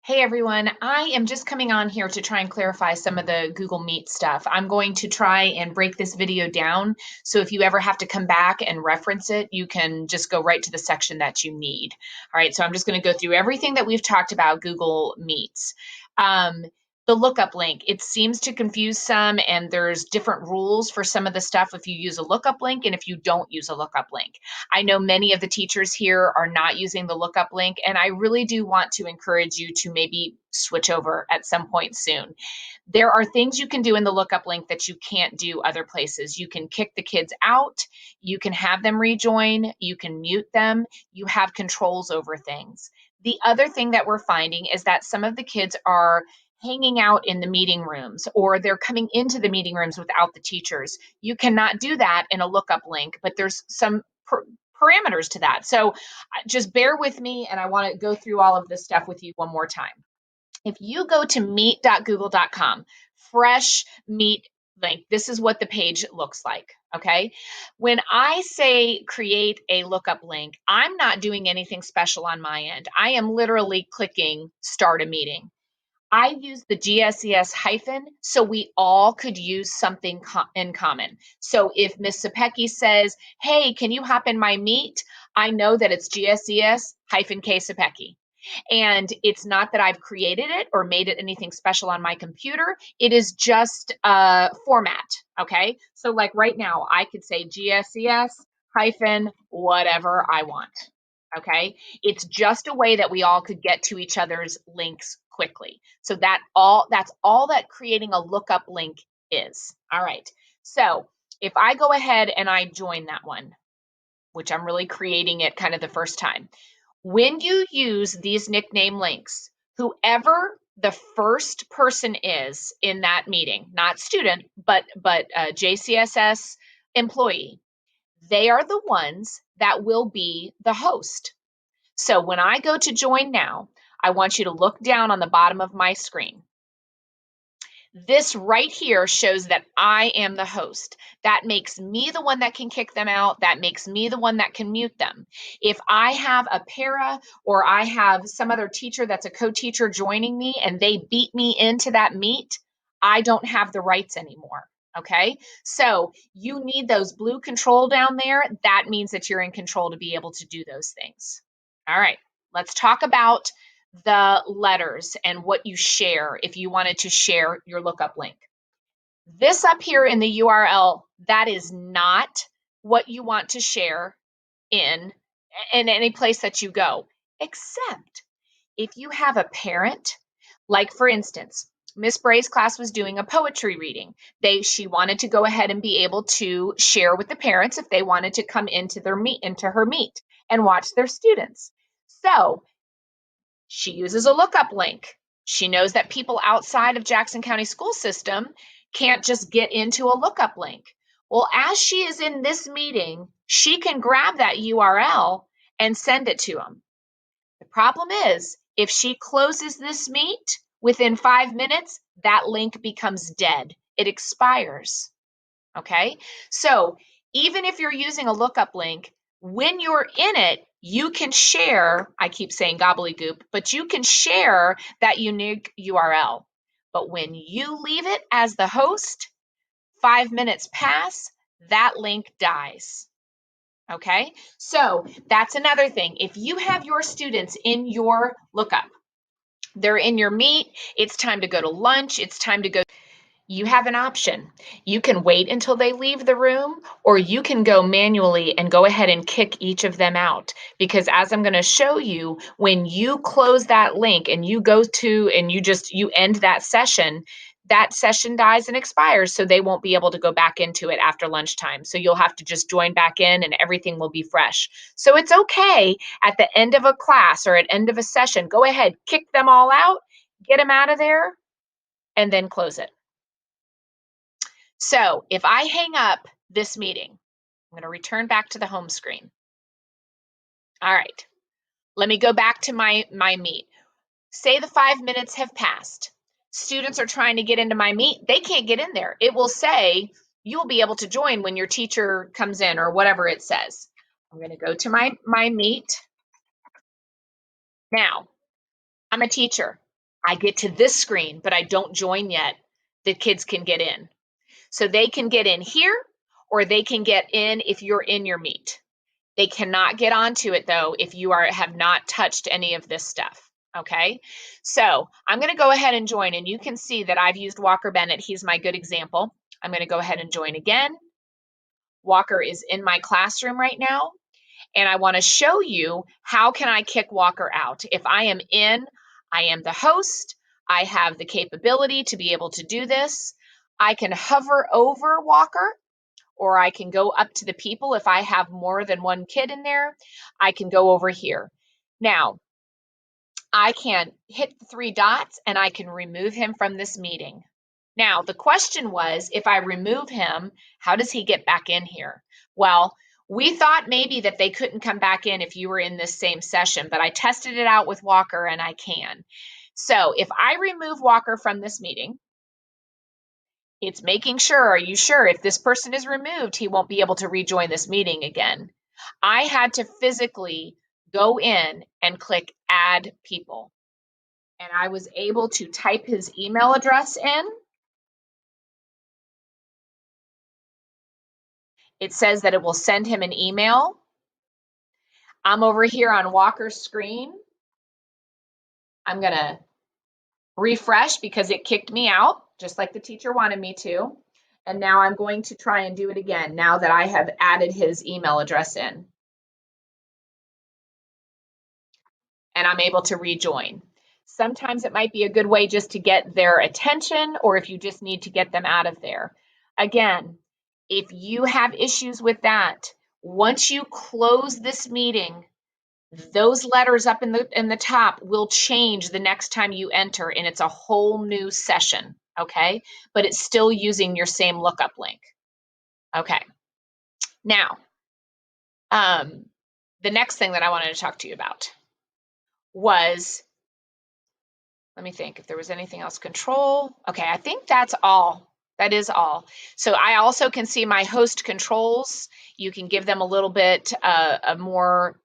Hey everyone, I am just coming on here to try and clarify some of the Google Meet stuff. I'm going to try and break this video down, so if you ever have to come back and reference it, you can just go right to the section that you need. All right, so I'm just going to go through everything that we've talked about Google Meets. The lookup link, it seems to confuse some, and there's different rules for some of the stuff if you use a lookup link and if you don't use a lookup link. I know many of the teachers here are not using the lookup link, and I really do want to encourage you to maybe switch over at some point soon. There are things you can do in the lookup link that you can't do other places. You can kick the kids out, you can have them rejoin, you can mute them, you have controls over things. The other thing that we're finding is that some of the kids are hanging out in the meeting rooms, or they're coming into the meeting rooms without the teachers. You cannot do that in a lookup link, but there's some parameters to that. So just bear with me, and I want to go through all of this stuff with you one more time. If you go to meet.google.com, fresh meet link, this is what the page looks like. Okay. When I say create a lookup link, I'm not doing anything special on my end. I am literally clicking start a meeting. I use the GSES hyphen so we all could use something in common. So if Miss Sapecki says, hey, can you hop in my meet? I know that it's GSES hyphen K Sapecki. And it's not that I've created it or made it anything special on my computer. It is just a format. Okay. So like right now, I could say GSES hyphen whatever I want. Okay. It's just a way that we all could get to each other's links quickly. So that's all that creating a lookup link is. All right. So if I go ahead and I join that one, which I'm really creating it kind of the first time, when you use these nickname links, whoever the first person is in that meeting, not student, but JCSS employee, they are the ones that will be the host. So when I go to join now, I want you to look down on the bottom of my screen. This right here shows that I am the host. That makes me the one that can kick them out. That makes me the one that can mute them. If I have a para or I have some other teacher that's a co-teacher joining me and they beat me into that meet, I don't have the rights anymore. Okay, so you need those blue control down there. That means that you're in control to be able to do those things. All right, let's talk about the letters and what you share if you wanted to share your lookup link. This up here in the URL, that is not what you want to share in any place that you go, except if you have a parent, like for instance, Miss Bray's class was doing a poetry reading. She wanted to go ahead and be able to share with the parents if they wanted to come into her meet and watch their students. So she uses a lookup link. She knows that people outside of Jackson County school system can't just get into a lookup link. Well, as she is in this meeting, she can grab that URL and send it to them. The problem is, if she closes this meet within 5 minutes, that link becomes dead. It expires. Okay? So even if you're using a lookup link, when you're in it, you can share, I keep saying gobbledygook, but you can share that unique URL. But when you leave it as the host, 5 minutes pass, that link dies. Okay, so that's another thing. If you have your students in your lookup, they're in your meet, it's time to go to lunch, it's time to go. You have an option. You can wait until they leave the room, or you can go manually and go ahead and kick each of them out. Because as I'm going to show you, when you close that link and you go to and you end that session dies and expires, so they won't be able to go back into it after lunchtime. So you'll have to just join back in and everything will be fresh. So it's okay at the end of a class or at end of a session, go ahead, kick them all out, get them out of there, and then close it. So if I hang up this meeting, I'm going to return back to the home screen. All right, let me go back to my meet. Say the 5 minutes have passed. Students are trying to get into my meet. They can't get in there. It will say, you'll be able to join when your teacher comes in or whatever it says. I'm going to go to my meet. Now, I'm a teacher. I get to this screen, but I don't join yet, the kids can get in. So they can get in here, or they can get in if you're in your meet. They cannot get onto it though if you have not touched any of this stuff. Okay, so I'm going to go ahead and join, and you can see that I've used Walker Bennett. He's my good example. I'm going to go ahead and join again. Walker is in my classroom right now, and I want to show you how can I kick Walker out. If I am in, I am the host. I have the capability to be able to do this. I can hover over Walker, or I can go up to the people. If I have more than one kid in there, I can go over here. Now, I can hit the 3 dots and I can remove him from this meeting. Now, the question was, if I remove him, how does he get back in here? Well, we thought maybe that they couldn't come back in if you were in this same session, but I tested it out with Walker and I can. So if I remove Walker from this meeting, it's making sure, are you sure if this person is removed, he won't be able to rejoin this meeting again. I had to physically go in and click add people. And I was able to type his email address in. It says that it will send him an email. I'm over here on Walker's screen. I'm gonna refresh because it kicked me out, just like the teacher wanted me to. And now I'm going to try and do it again now that I have added his email address in. And I'm able to rejoin. Sometimes it might be a good way just to get their attention, or if you just need to get them out of there. Again, if you have issues with that, once you close this meeting, those letters up in the top will change the next time you enter, and it's a whole new session, okay? But it's still using your same lookup link. Okay. Now, the next thing that I wanted to talk to you about was, let me think if there was anything else. Control. Okay, I think that's all. That is all. So I also can see my host controls. You can give them a little bit more